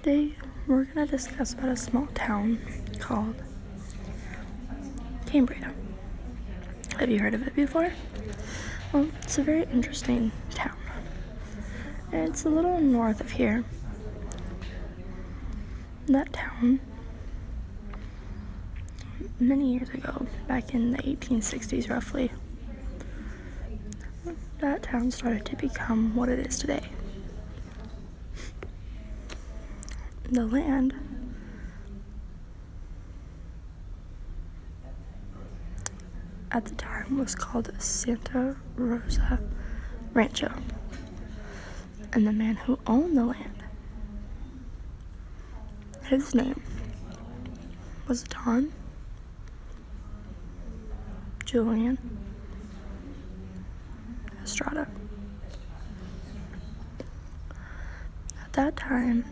Today, we're going to discuss about a small town called Cambria. Have you heard of it before? Well, it's a very interesting town. It's a little north of here. That town, many years ago, back in the 1860s roughly, that town started to become what it is today. The land at the time was called Santa Rosa Rancho, and the man who owned the land, his name was Don Julian Estrada. At that time,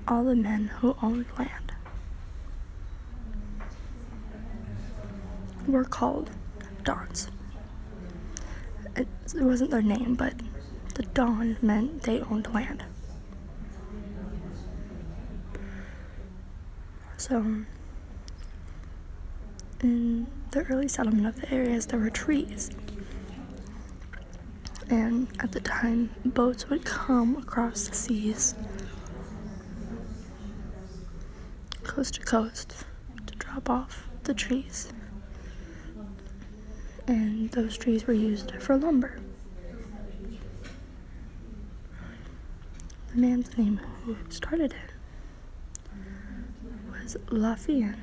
all the men who owned land were called Dons. It wasn't their name, but the Don meant they owned land. So, in the early settlement of the areas, there were trees. And at the time, boats would come across the seas, coast to coast, to drop off the trees. And those trees were used for lumber. The man's name who started it was Lafayette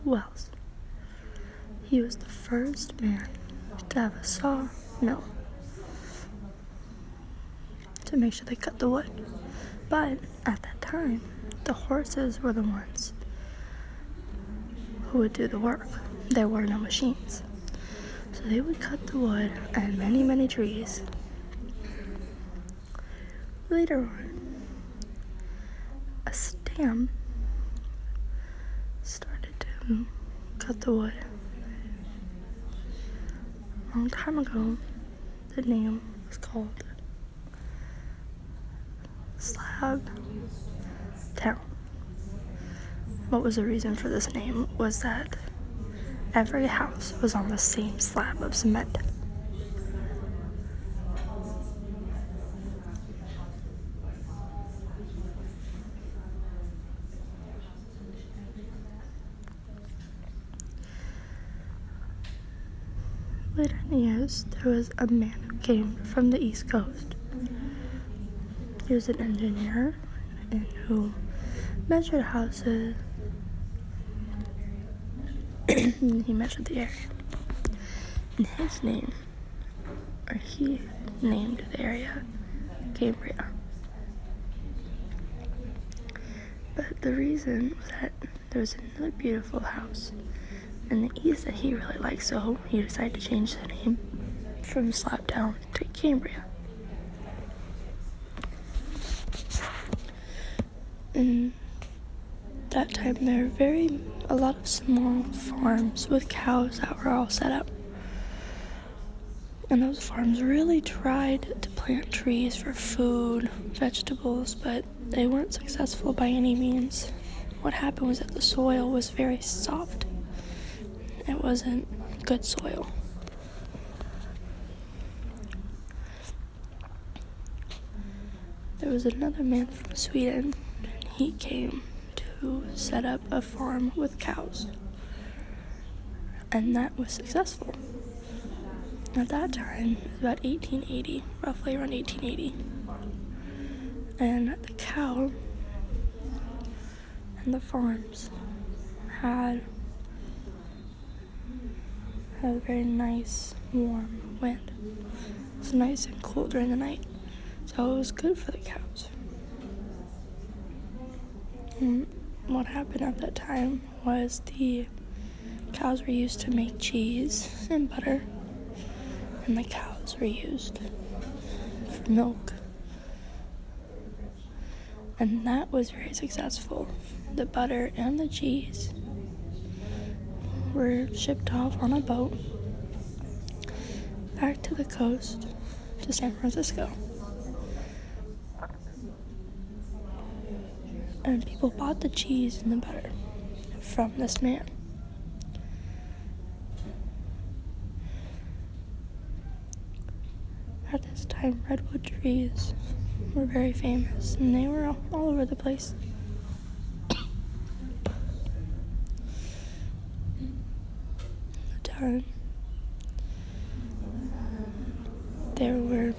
Wells. He was the first man to have a sawmill to make sure they cut the wood. But at that time, the horses were the ones who would do the work. There were no machines. So they would cut the wood and many, many trees. Later on, a stam started to cut the wood. A long time ago, the name was called Slab Town. What was the reason for this name was that every house was on the same slab of cement. Later in the years, there was a man who came from the East Coast. He was an engineer and who measured houses. He measured the area. And he named the area Cambria. But the reason was that there was another beautiful house in the east that he really liked, so he decided to change the name from Slab Town to Cambria. In that time, there were a lot of small farms with cows that were all set up. And those farms really tried to plant trees for food, vegetables, but they weren't successful by any means. What happened was that the soil was very soft. It wasn't good soil. There was another man from Sweden, and he came to set up a farm with cows. And that was successful. At that time, it was about 1880, roughly around 1880. And the cow and the farms had a very nice warm wind. It was nice and cool during the night, so it was good for the cows. And what happened at that time was the cows were used to make cheese and butter, and the cows were used for milk. And that was very successful. The butter and the cheese were shipped off on a boat back to the coast to San Francisco. And people bought the cheese and the butter from this man. At this time, redwood trees were very famous, and they were all over the place. At the time, there were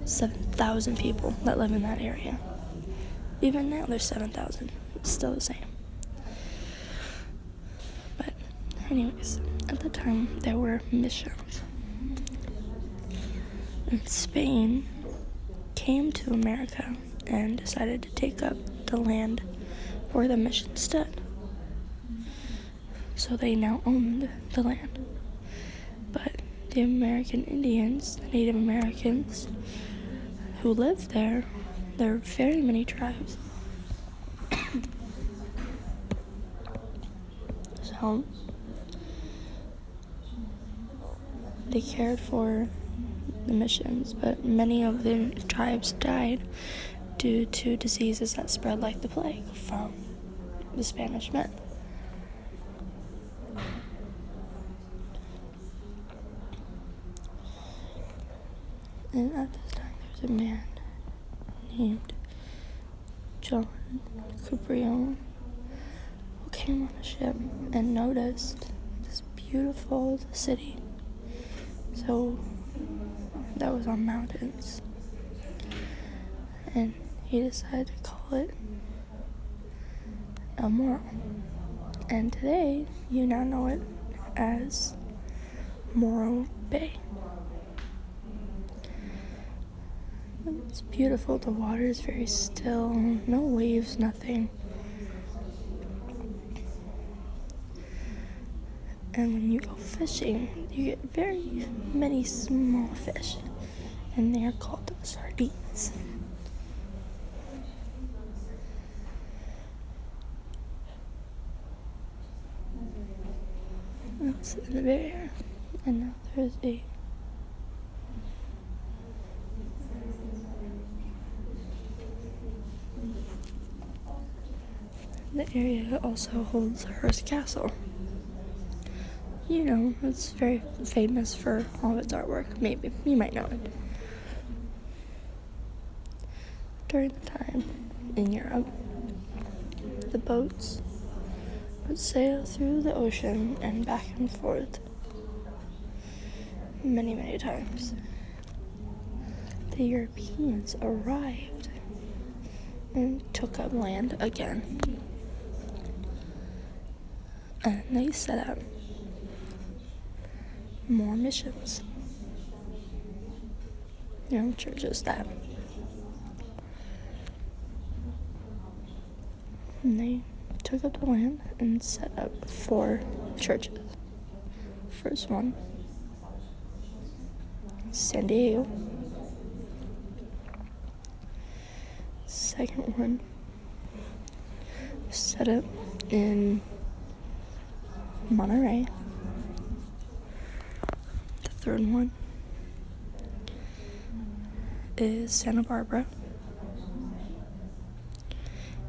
7,000 people that lived in that area. Even now, there's 7,000. It's still the same. But anyways, at the time, there were missions. And Spain came to America and decided to take up the land where the mission stood. So they now owned the land. But the American Indians, the Native Americans who lived there are very many tribes. So they cared for the missions, but many of the tribes died due to diseases that spread like the plague from the Spanish men. And at this time, there was a man named John Cuprion who came on a ship and noticed this beautiful city. So that was on mountains. And he decided to call it El Morro. And today, you now know it as Morro Bay. It's beautiful. The water is very still. No waves, nothing. And when you go fishing, you get very many small fish. And they are called sardines. That's in the Bay Area. And now there's the area also holds Hearst Castle. You know, it's very famous for all of its artwork. Maybe. You might know it. During the time in Europe, the boats would sail through the ocean and back and forth many, many times. The Europeans arrived and took up land again. And they set up more missions. You know, churches that. And they took up the land and set up 4 churches. First one, San Diego. Second one, set up in Monterey. The third one is Santa Barbara.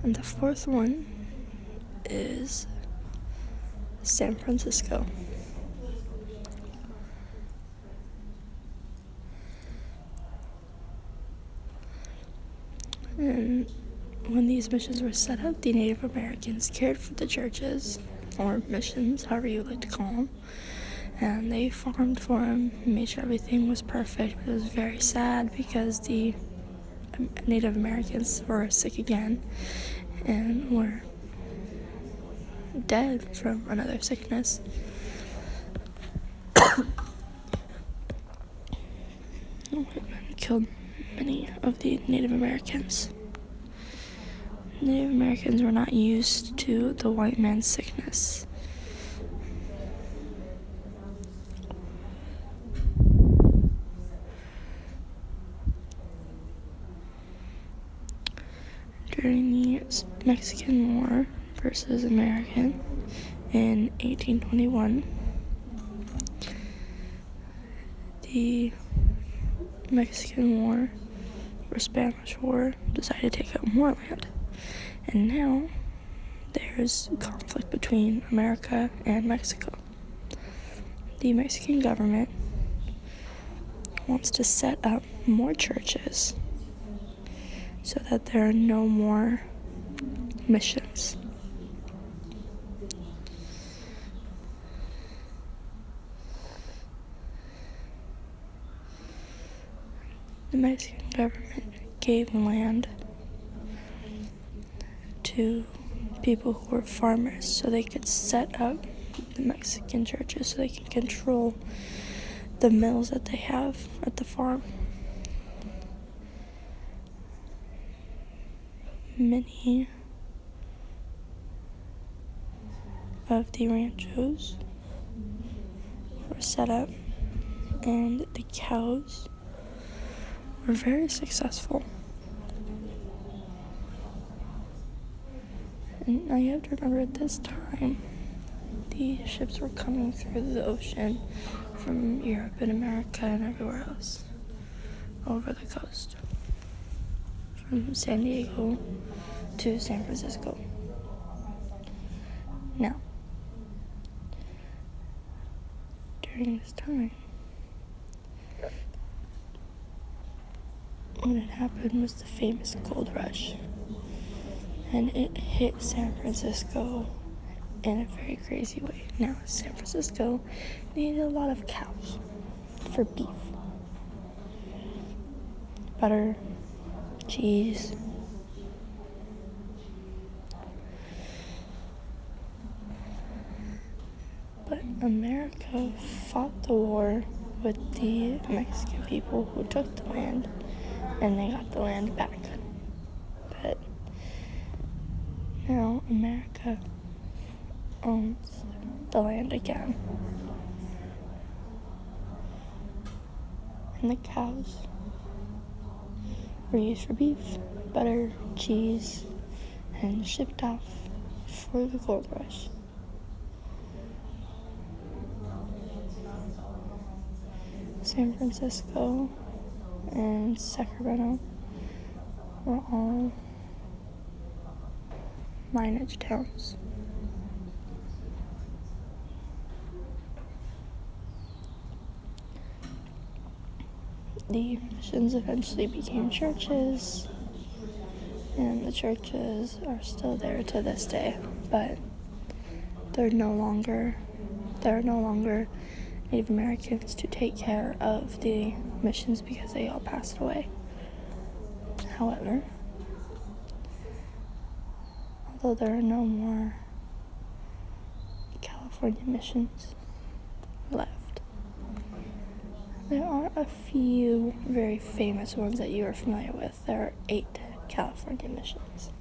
And the fourth one is San Francisco. And when these missions were set up, the Native Americans cared for the churches, or missions, however you like to call them, and they farmed for them, made sure everything was perfect. But it was very sad because the Native Americans were sick again and were dead from another sickness. White men killed many of the Native Americans. Native Americans were not used to the white man's sickness. During the Mexican War versus American in 1821, the Mexican War for Spanish War, decided to take up more land. And now there's conflict between America and Mexico. The Mexican government wants to set up more churches so that there are no more missions. The Mexican government gave land to people who were farmers so they could set up the Mexican churches so they can control the mills that they have at the farm. Many of the ranchos were set up, and the cows were very successful. And now you have to remember, at this time, the ships were coming through the ocean from Europe and America and everywhere else over the coast, from San Diego to San Francisco. Now, during this time, what had happened was the famous gold rush, and it hit San Francisco in a very crazy way. Now, San Francisco needed a lot of cows for beef, butter, cheese. But America fought the war with the Mexican people who took the land, and they got the land back. But now America owns the land again. And the cows were used for beef, butter, cheese, and shipped off for the gold rush. San Francisco and Sacramento were all minage towns. The missions eventually became churches, and the churches are still there to this day, but there are no longer Native Americans to take care of the missions because they all passed away. However, although there are no more California missions left, there are a few very famous ones that you are familiar with. There are 8 California missions.